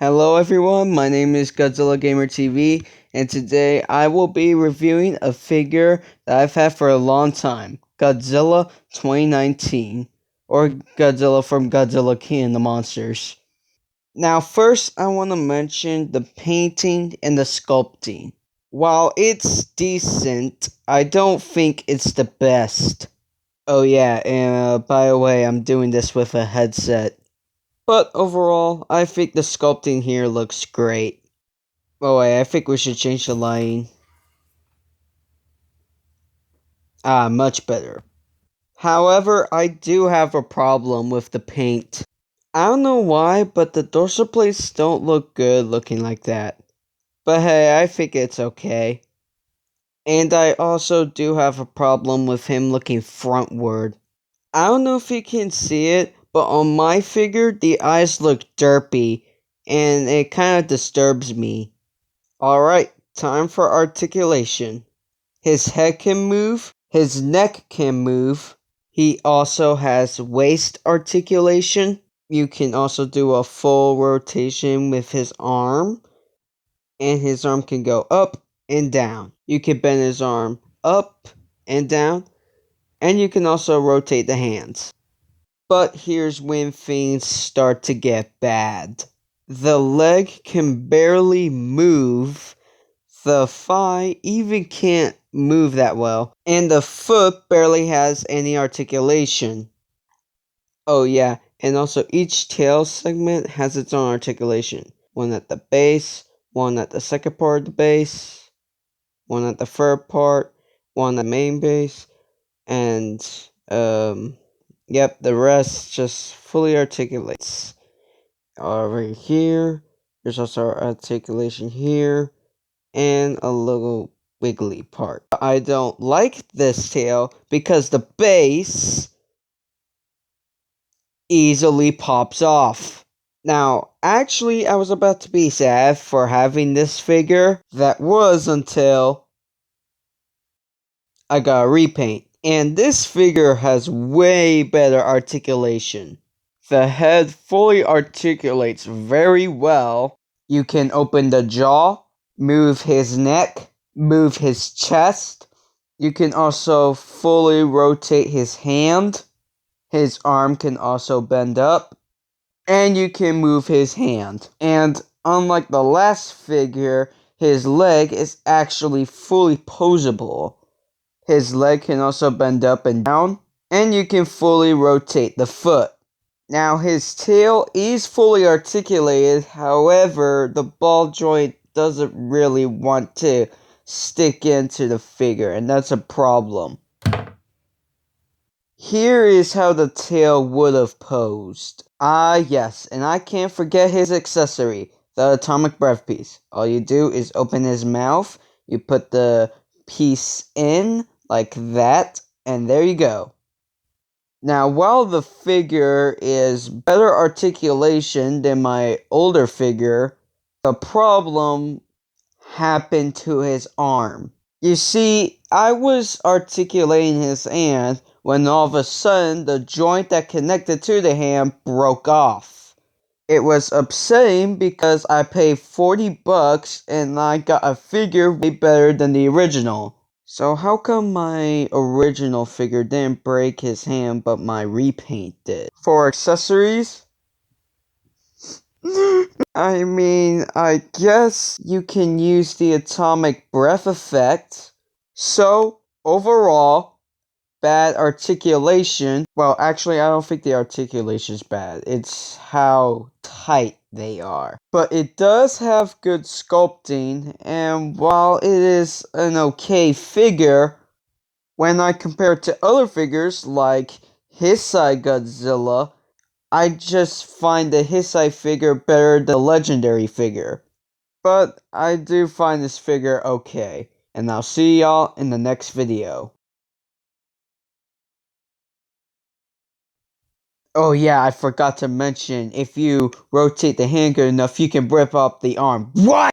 Hello everyone, my name is Godzilla Gamer TV, and today I will be reviewing a figure that I've had for a long time, Godzilla 2019, or Godzilla from Godzilla King of the Monsters. Now first I want to mention the painting and the sculpting. While it's decent, I don't think it's the best. Oh yeah, and by the way, I'm doing this with a headset. But overall, I think the sculpting here looks great. Oh wait, I think we should change the lighting. Much better. However, I do have a problem with the paint. I don't know why, but the dorsal plates don't look good looking like that. But hey, I think it's okay. And I also do have a problem with him looking frontward. I don't know if you can see it, but on my figure, the eyes look derpy, and it kind of disturbs me. Alright, time for articulation. His head can move, his neck can move. He also has waist articulation. You can also do a full rotation with his arm, and his arm can go up and down. You can bend his arm up and down, and you can also rotate the hands. But here's when things start to get bad. The leg can barely move. The thigh even can't move that well. And the foot barely has any articulation. Oh yeah, and also each tail segment has its own articulation. One at the base, one at the second part of the base, one at the third part, one at the main base, and yep, the rest just fully articulates. Over here, there's also articulation here, and a little wiggly part. I don't like this tail because the base easily pops off. Now, actually, I was about to be sad for having this figure. That was until I got a repaint. And this figure has way better articulation. The head fully articulates very well. You can open the jaw, move his neck, move his chest. You can also fully rotate his hand. His arm can also bend up. And you can move his hand. And unlike the last figure, his leg is actually fully posable. His leg can also bend up and down, and you can fully rotate the foot. Now his tail is fully articulated, however, the ball joint doesn't really want to stick into the figure, and that's a problem. Here is how the tail would have posed. Ah yes, and I can't forget his accessory, the atomic breath piece. All you do is open his mouth, you put the piece in, like that, and there you go. Now, while the figure is better articulation than my older figure, the problem happened to his arm. You see, I was articulating his hand when all of a sudden the joint that connected to the hand broke off. It was upsetting because I paid $40 and I got a figure way better than the original. So how come my original figure didn't break his hand but my repaint did? For accessories? I mean, I guess you can use the atomic breath effect. So, overall, bad articulation. Well, actually, I don't think the articulation is bad. It's how tight they are. But it does have good sculpting, and while it is an okay figure, when I compare it to other figures like Hisai Godzilla, I just find the Hisai figure better than the legendary figure. But I do find this figure okay, and I'll see y'all in the next video. Oh yeah, I forgot to mention, if you rotate the hand good enough, you can rip up the arm. What?